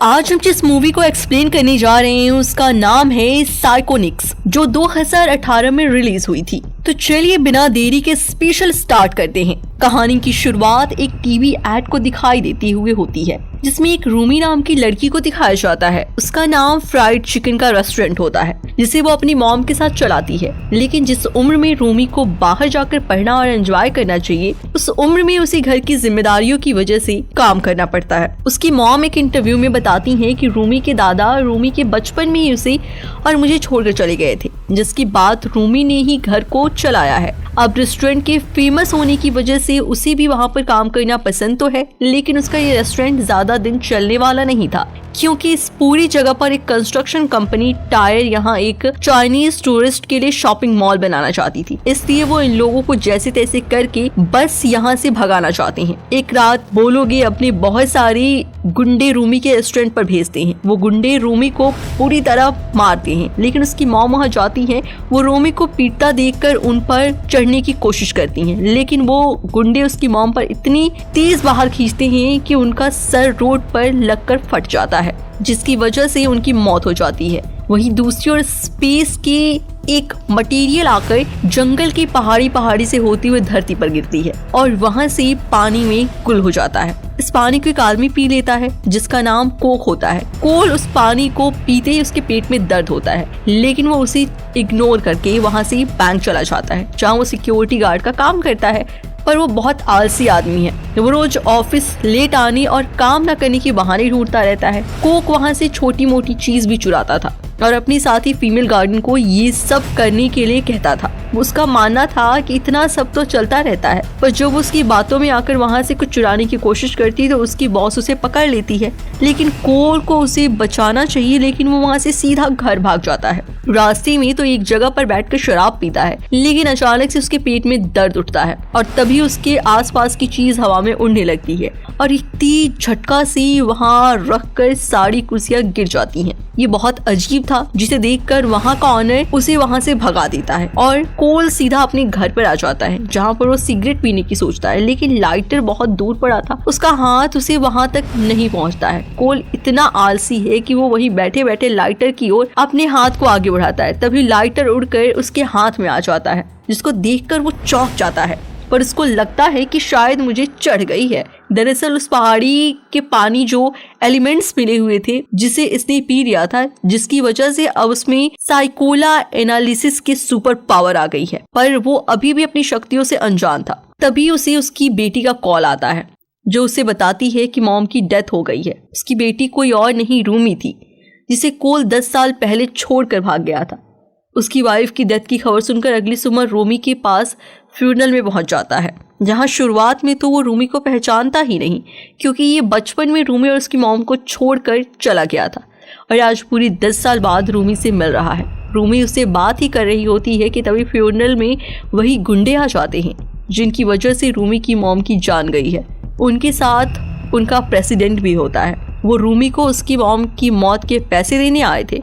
आज हम जिस मूवी को एक्सप्लेन करने जा रहे हैं उसका नाम है साइकोनिक्स, जो 2018 में रिलीज हुई थी। तो चलिए बिना देरी के स्पेशल स्टार्ट करते हैं। कहानी की शुरुआत एक टीवी एड को दिखाई देती हुए होती है, जिसमें एक रूमी नाम की लड़की को दिखाया जाता है। उसका नाम फ्राइड चिकन का रेस्टोरेंट होता है, जिसे वो अपनी मॉम के साथ चलाती है। लेकिन जिस उम्र में रूमी को बाहर जाकर पढ़ना और एंजॉय करना चाहिए, उस उम्र में उसे घर की जिम्मेदारियों की वजह से काम करना पड़ता है। उसकी मॉम एक इंटरव्यू में बताती है कि रूमी के दादा रूमी के बचपन में ही उसे और मुझे छोड़कर चले गए थे, जिसकी बात रूमी ने ही घर को चलाया है। अब रेस्टोरेंट के फेमस होने की वजह से उसे भी वहाँ पर काम करना पसंद तो है, लेकिन उसका ये रेस्टोरेंट ज्यादा दिन चलने वाला नहीं था, क्योंकि इस पूरी जगह पर एक कंस्ट्रक्शन कंपनी टायर यहाँ एक चाइनीज टूरिस्ट के लिए शॉपिंग मॉल बनाना चाहती थी। इसलिए वो इन लोगों को जैसे तैसे करके बस यहाँ से भगाना चाहते हैं। एक रात वो लोग अपने बहुत सारे गुंडे रूमी के रेस्टोरेंट पर भेजते हैं। वो गुंडे रूमी को पूरी तरह मारते हैं, लेकिन उसकी मॉम वहाँ जाती है। वो रूमी को पीटता देखकर उन पर चढ़ने की कोशिश करती हैं, लेकिन वो गुंडे उसकी मॉम पर इतनी तेज बाहर खींचते हैं कि उनका सर रोड पर लगकर फट जाता है, जिसकी वजह से उनकी मौत हो जाती है। वहीं दूसरी ओर स्पेस के एक मटेरियल आकर जंगल की पहाड़ी से होती हुई धरती पर गिरती है और वहां से पानी में गुल हो जाता है। इस पानी को एक आदमी पी लेता है, जिसका नाम कोक होता है। कोल उस पानी को पीते ही उसके पेट में दर्द होता है, लेकिन वो उसे इग्नोर करके वहां से बैंक चला जाता है, जहाँ वो सिक्योरिटी गार्ड का काम करता है। पर वो बहुत आलसी आदमी है। वो रोज ऑफिस लेट आने और काम न करने के बहाने ढूंढता रहता है। कोक वहाँ से छोटी मोटी चीज भी चुराता था और अपनी साथी फीमेल गार्डन को ये सब करने के लिए कहता था। उसका मानना था कि इतना सब तो चलता रहता है, पर जब उसकी बातों में आकर वहाँ से कुछ चुराने की कोशिश करती तो उसकी बॉस उसे पकड़ लेती है। लेकिन कोल को उसे बचाना चाहिए, लेकिन वो वहाँ से सीधा घर भाग जाता है। रास्ते में तो एक जगह पर बैठकर शराब पीता है, लेकिन अचानक से उसके पेट में दर्द उठता है और तभी उसके आसपास की चीज हवा में उड़ने लगती है और इतनी झटका से वहाँ रखकर सारी कुर्सियाँ गिर जाती हैं। ये बहुत अजीब था, जिसे देखकर वहाँ का ऑनर उसे वहाँ से भगा देता है और कोल सीधा अपने घर पर आ जाता है, जहाँ पर वो सिगरेट पीने की सोचता है, लेकिन लाइटर बहुत दूर पड़ा था। उसका हाथ उसे वहाँ तक नहीं पहुँचता है। कोल इतना आलसी है कि वो वहीं बैठे बैठे लाइटर की ओर अपने हाथ को आगे बढ़ाता है। तभी लाइटर उड़कर उसके हाथ में आ जाता है, जिसको देखकर वो चौंक जाता है, पर उसको लगता है कि शायद मुझे चढ़ गई है। दरअसल उस पहाड़ी के पानी जो एलिमेंट्स मिले हुए थे, जिसे इसने पी लिया था, जिसकी वजह से अब उसमें साइकोला एनालिसिस की सुपर पावर आ गई है। पर वो अभी भी अपनी शक्तियों से अनजान था। तभी उसे उसकी बेटी का कॉल आता है, जो उसे बताती है कि मॉम की डेथ हो गई है। उसकी बेटी कोई और नहीं रूमी थी, जिसे कोल 10 साल पहले छोड़कर भाग गया था। उसकी वाइफ की डेथ की खबर सुनकर अगली सुबह रूमी के पास फ्यूनरल में पहुंच जाता है, जहां शुरुआत में तो वो रूमी को पहचानता ही नहीं, क्योंकि ये बचपन में रूमी और उसकी मॉम को छोड़कर चला गया था और आज पूरी 10 साल बाद रूमी से मिल रहा है। रूमी उससे बात ही कर रही होती है कि तभी फ्यूनरल में वही गुंडे आ जाते हैं, जिनकी वजह से रूमी की मॉम की जान गई है। उनके साथ उनका प्रेसिडेंट भी होता है। वो रूमी को उसकी मॉम की मौत के पैसे देने आए थे।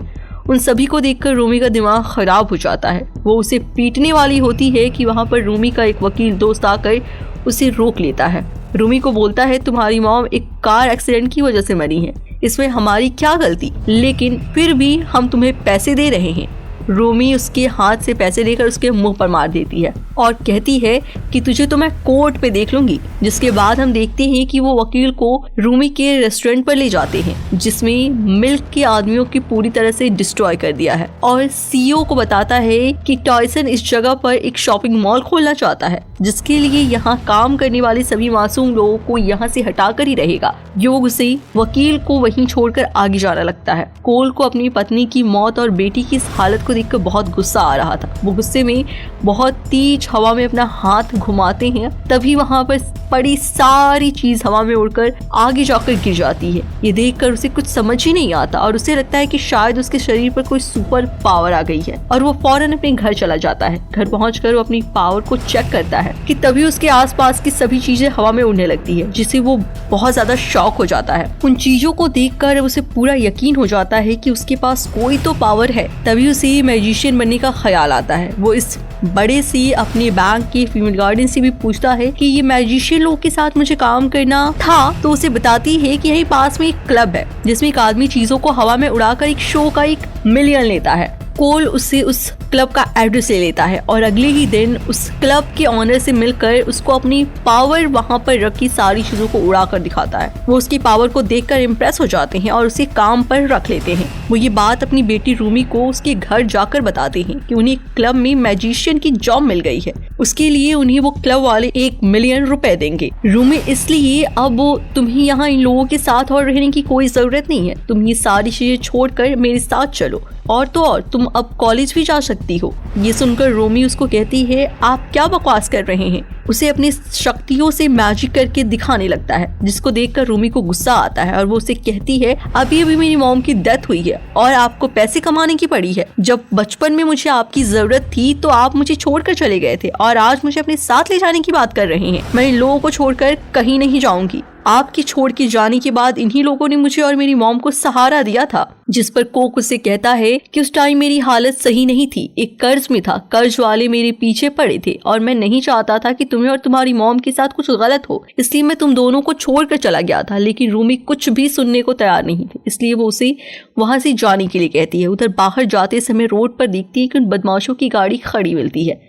उन सभी को देखकर रूमी का दिमाग खराब हो जाता है। वो उसे पीटने वाली होती है कि वहाँ पर रूमी का एक वकील दोस्त आकर उसे रोक लेता है। रूमी को बोलता है, तुम्हारी मॉम एक कार एक्सीडेंट की वजह से मरी है, इसमें हमारी क्या गलती, लेकिन फिर भी हम तुम्हें पैसे दे रहे हैं। रूमी उसके हाथ से पैसे लेकर उसके मुंह पर मार देती है और कहती है कि तुझे तो मैं कोर्ट पे देख लूंगी। जिसके बाद हम देखते हैं कि वो वकील को रूमी के रेस्टोरेंट पर ले जाते हैं, जिसमें मिल्क के आदमियों की पूरी तरह से डिस्ट्रॉय कर दिया है, और सीईओ को बताता है कि टॉयसन इस जगह पर एक शॉपिंग मॉल खोलना चाहता है, जिसके लिए यहाँ काम करने वाले सभी मासूम लोगों को यहाँ से हटाकर ही रहेगा। योग उसे वकील को वहीं छोड़कर आगे जाना लगता है। कोल को अपनी पत्नी की मौत और बेटी की इस हालत को देखकर बहुत गुस्सा आ रहा था। वो गुस्से में बहुत तेज हवा में अपना हाथ घुमाते हैं, तभी वहाँ पर पड़ी सारी चीज हवा में उड़कर आगे जाकर गिर जाती है। ये देखकर उसे कुछ समझ ही नहीं आता और उसे लगता है कि शायद उसके शरीर पर कोई सुपर पावर आ गई है और वो फौरन अपने घर चला जाता है। घर पहुंचकर वो अपनी पावर को चेक करता है कि तभी उसके आसपास की सभी चीजें हवा में उड़ने लगती है, जिससे वो बहुत ज्यादा शॉक हो जाता है। उन चीजों को देखकर उसे पूरा यकीन हो जाता है कि उसके पास कोई तो पावर है। तभी उसे मैजिशियन बनने का ख्याल आता है। वो इस बड़े से अपने बैंक के फीमेल गार्डन से भी पूछता है कि ये मैजिशियन लोग के साथ मुझे काम करना था, तो उसे बताती है कि यही पास में एक क्लब है जिसमें एक आदमी चीजों को हवा में उड़ाकर एक शो का 1 मिलियन लेता है। कोल उससे उस क्लब का एड्रेस ले लेता है और अगले ही दिन उस क्लब के ऑनर से मिलकर उसको अपनी पावर वहां पर रखी सारी चीजों को उड़ा कर दिखाता है। वो उसकी पावर को देखकर इम्प्रेस हो जाते हैं और उसे काम पर रख लेते हैं। वो ये बात अपनी बेटी रूमी को उसके घर जाकर बताते हैं कि उन्हें क्लब में मैजिशियन की जॉब मिल गई है। उसके लिए उन्हें वो क्लब वाले 1 मिलियन रुपए देंगे। रूमी इसलिए अब तुम्हें यहाँ इन लोगों के साथ और रहने की कोई जरूरत नहीं है, तुम ये सारी चीजें छोड़कर मेरे साथ चलो, और तो और तुम अब कॉलेज भी जा सकती हो। ये सुनकर रोमी उसको कहती है आप क्या बकवास कर रहे हैं। उसे अपनी शक्तियों से मैजिक करके दिखाने लगता है, जिसको देखकर रोमी को गुस्सा आता है और वो उसे कहती है अभी अभी मेरी मॉम की डेथ हुई है और आपको पैसे कमाने की पड़ी है। जब बचपन में मुझे आपकी जरूरत थी तो आप मुझे छोड़कर चले गए थे और आज मुझे अपने साथ ले जाने की बात कर रहे हैं। मैं इन लोगों को छोड़कर कहीं नहीं जाऊंगी। आपकी छोड़ के जाने के बाद इन्हीं लोगों ने मुझे और मेरी मॉम को सहारा दिया था। जिस पर कोक उसे कहता है कि उस टाइम मेरी हालत सही नहीं थी, एक कर्ज में था, कर्ज वाले मेरे पीछे पड़े थे और मैं नहीं चाहता था कि तुम्हें और तुम्हारी मॉम के साथ कुछ गलत हो, इसलिए मैं तुम दोनों को छोड़कर चला गया था। लेकिन रूमी कुछ भी सुनने को तैयार नहीं थी, इसलिए वो उसे वहां से जाने के लिए कहती है। उधर बाहर जाते समय रोड पर देखती है कि उन बदमाशों की गाड़ी खड़ी मिलती है,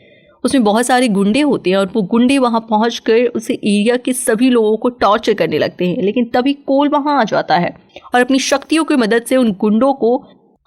उसमें बहुत सारे गुंडे होते हैं और वो गुंडे वहां पहुंचकर उसे एरिया के सभी लोगों को टॉर्चर करने लगते हैं। लेकिन तभी कोल वहां आ जाता है और अपनी शक्तियों की मदद से उन गुंडों को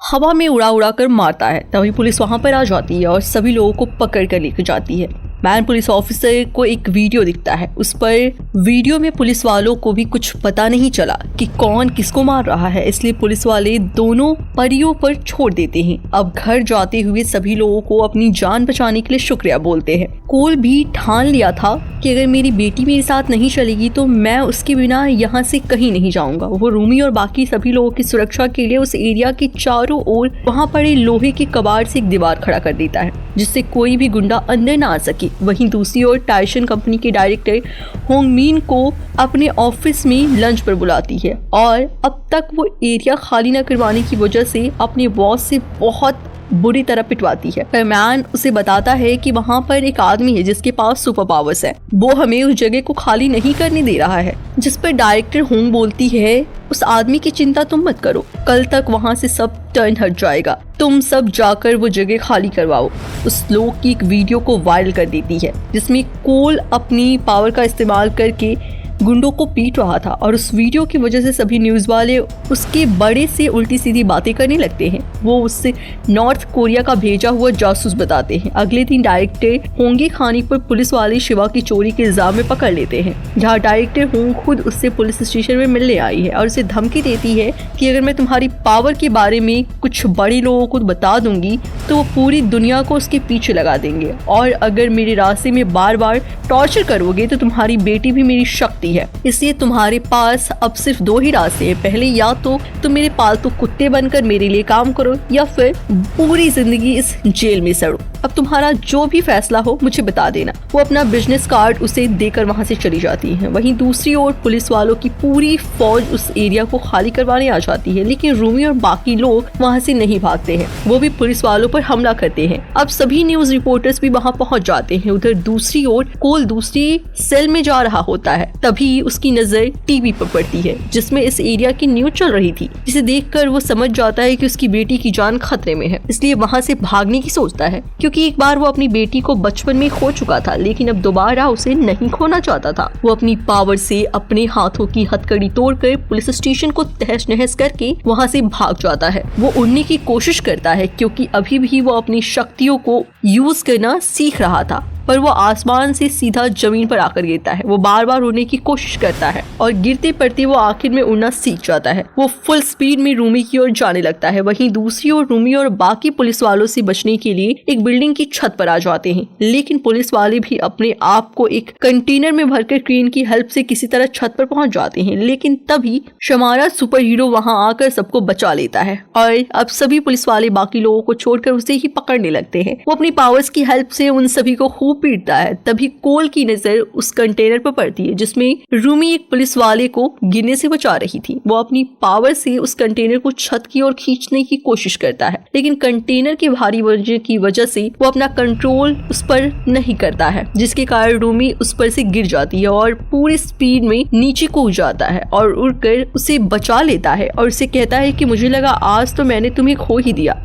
हवा में उड़ा कर मारता है। तभी पुलिस वहां पर आ जाती है और सभी लोगों को पकड़ कर लेकर जाती है। मैन पुलिस ऑफिसर को एक वीडियो दिखता है, उस पर वीडियो में पुलिस वालों को भी कुछ पता नहीं चला कि कौन किसको मार रहा है, इसलिए पुलिस वाले दोनों परियों पर छोड़ देते हैं। अब घर जाते हुए सभी लोगों को अपनी जान बचाने के लिए शुक्रिया बोलते हैं। कोल भी ठान लिया था कि अगर मेरी बेटी मेरे साथ नहीं चलेगी तो मैं उसके बिना यहाँ से कहीं नहीं जाऊंगा। वो रूमी और बाकी सभी लोगों की सुरक्षा के लिए उस एरिया के चारों ओर वहाँ पड़े लोहे के कबाड़ से एक दीवार खड़ा कर देता है, जिससे कोई भी गुंडा अंदर ना आ सके। वहीं दूसरी ओर टाइसन कंपनी के डायरेक्टर होंग मीन को अपने ऑफिस में लंच पर बुलाती है और अब तक वो एरिया खाली न करवाने की वजह से अपने बॉस से बहुत बुरी तरह पिटवाती है। पर मैन उसे बताता है कि वहाँ पर एक आदमी है जिसके पास सुपर पावर्स है, वो हमें उस जगह को खाली नहीं करने दे रहा है। जिस पर डायरेक्टर होंग बोलती है उस आदमी की चिंता तुम मत करो, कल तक वहाँ से सब टर्न हट जाएगा, तुम सब जाकर वो जगह खाली करवाओ। उस लोग की एक वीडियो को वायरल कर देती है जिसमें कोल अपनी पावर का इस्तेमाल करके गुंडों को पीट रहा था और उस वीडियो की वजह से सभी न्यूज वाले उसके बड़े से उल्टी सीधी बातें करने लगते हैं। वो उससे नॉर्थ कोरिया का भेजा हुआ जासूस बताते हैं। अगले दिन डायरेक्टर होंगे खाने पर पुलिस वाले शिवा की चोरी के इल्जाम में पकड़ लेते हैं, जहाँ डायरेक्टर होंग खुद उससे पुलिस स्टेशन में मिलने आई है और उसे धमकी देती है कि अगर मैं तुम्हारी पावर के बारे में कुछ बड़े लोगों को बता दूंगी तो वो पूरी दुनिया को उसके पीछे लगा देंगे और अगर मेरे रास्ते में बार बार टॉर्चर करोगे तो तुम्हारी बेटी भी मेरी शक्ति है। इसलिए तुम्हारे पास अब सिर्फ 2 ही रास्ते हैं, पहले या तो तुम मेरे पालतू कुत्ते बनकर मेरे लिए काम करो या फिर पूरी जिंदगी इस जेल में सड़ो। अब तुम्हारा जो भी फैसला हो मुझे बता देना। वो अपना बिजनेस कार्ड उसे देकर वहां से चली जाती है। वहीं दूसरी ओर पुलिस वालों की पूरी फौज उस एरिया को खाली करवाने आ जाती है, लेकिन रूमी और बाकी लोग वहां से नहीं भागते हैं, वो भी पुलिस वालों पर हमला करते हैं। अब सभी न्यूज रिपोर्टर्स भी वहां पहुंच जाते हैं। उधर दूसरी ओर कोल दूसरी सेल में जा रहा होता है, तभी उसकी नजर टीवी पर पड़ती है जिसमें इस एरिया की न्यूज चल रही थी, जिसे देखकर वो समझ जाता है कि उसकी बेटी की जान खतरे में है, इसलिए वहां से भागने की सोचता है क्योंकि एक बार वो अपनी बेटी को बचपन में खो चुका था, लेकिन अब दोबारा उसे नहीं खोना चाहता था। वो अपनी पावर से अपने हाथों की हथकड़ी तोड़कर पुलिस स्टेशन को तहस नहस करके वहां से भाग जाता है। वो उड़ने की कोशिश करता है क्योंकि अभी भी वो अपनी शक्तियों को यूज करना सीख रहा था, पर वो आसमान से सीधा जमीन पर आकर गिरता है। वो बार बार उड़ने की कोशिश करता है और गिरते पड़ते वो आखिर में उड़ना सीख जाता है। वो फुल स्पीड में रूमी की ओर जाने लगता है। वहीं दूसरी ओर रूमी और बाकी पुलिस वालों से बचने के लिए एक बिल्डिंग की छत पर आ जाते हैं, लेकिन पुलिस वाले भी अपने आप को एक कंटेनर में भरकर क्रेन की हेल्प से किसी तरह छत पर पहुंच जाते हैं। लेकिन तभी शमारा सुपर हीरो वहां आकर सबको बचा लेता है और अब सभी पुलिस वाले बाकी लोगों को छोड़कर उसे ही पकड़ने लगते हैं। वो अपनी पावर्स की हेल्प से उन सभी को खूब पीटता है। तभी कोल की नजर उस कंटेनर पर पड़ती है जिसमें रूमी एक पुलिस वाले को गिरने से बचा रही थी। वो अपनी पावर से उस कंटेनर को छत की ओर खींचने की कोशिश करता है, लेकिन कंटेनर के भारी वजन की वजह से वो अपना कंट्रोल उस पर नहीं करता है, जिसके कारण रूमी उस पर से गिर जाती है और पूरी स्पीड में नीचे कूद जाता है और उड़कर उसे बचा लेता है और उसे कहता है कि मुझे लगा आज तो मैंने तुम्हें खो ही दिया।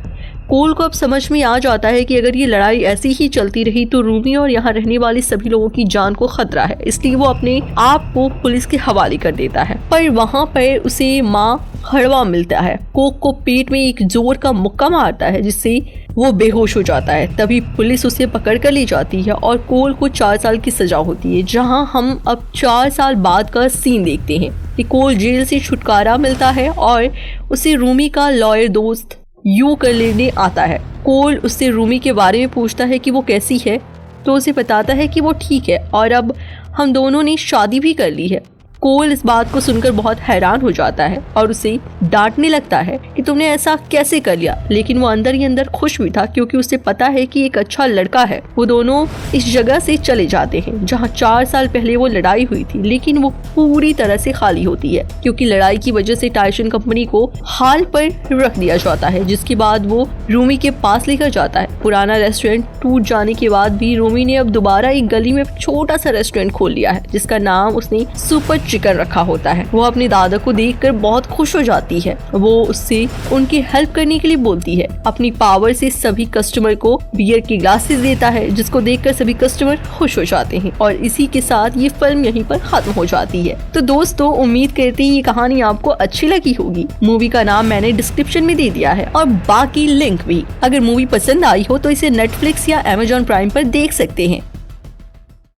कोल को अब समझ में आ जाता है कि अगर ये लड़ाई ऐसी ही चलती रही तो रूमी और यहाँ रहने वाले सभी लोगों की जान को खतरा है, इसलिए वो अपने आप को पुलिस के हवाले कर देता है। पर वहाँ पर उसे माँ हड़वा मिलता है। कोक को पेट में एक जोर का मुक्का मारता है जिससे वो बेहोश हो जाता है। तभी पुलिस उसे पकड़ कर ले जाती है और कोल को 4 साल की सजा होती है, जहाँ हम अब 4 साल बाद का सीन देखते हैं कि कोल जेल से छुटकारा मिलता है और उसे रूमी का लॉयर दोस्त यू कर लेने आता है। कोल उससे रूमी के बारे में पूछता है कि वो कैसी है, तो उसे बताता है कि वो ठीक है और अब हम दोनों ने शादी भी कर ली है। कोल इस बात को सुनकर बहुत हैरान हो जाता है और उसे डांटने लगता है कि तुमने ऐसा कैसे कर लिया, लेकिन वो अंदर ही अंदर खुश भी था क्योंकि उसे पता है कि एक अच्छा लड़का है। वो दोनों इस जगह से चले जाते हैं जहाँ 4 साल पहले वो लड़ाई हुई थी, लेकिन वो पूरी तरह से खाली होती है क्योंकि लड़ाई की वजह से टाइसन कंपनी को हाल पर रख दिया जाता है, जिसके बाद वो रूमी के पास लेकर जाता है। पुराना रेस्टोरेंट टूट जाने के बाद भी रूमी ने अब दोबारा एक गली में छोटा सा रेस्टोरेंट खोल लिया है जिसका नाम उसने सुपर चिकन रखा होता है। वो अपने दादा को देखकर बहुत खुश हो जाती है। वो उससे उनकी हेल्प करने के लिए बोलती है। अपनी पावर से सभी कस्टमर को बियर के ग्लासेस देता है जिसको देखकर सभी कस्टमर खुश हो जाते हैं और इसी के साथ ये फिल्म यहीं पर खत्म हो जाती है। तो दोस्तों, उम्मीद करते हैं ये कहानी आपको अच्छी लगी होगी। मूवी का नाम मैंने डिस्क्रिप्शन में दे दिया है और बाकी लिंक भी। अगर मूवी पसंद आई हो तो इसे नेटफ्लिक्स या अमेज़न प्राइम पर देख सकते हैं।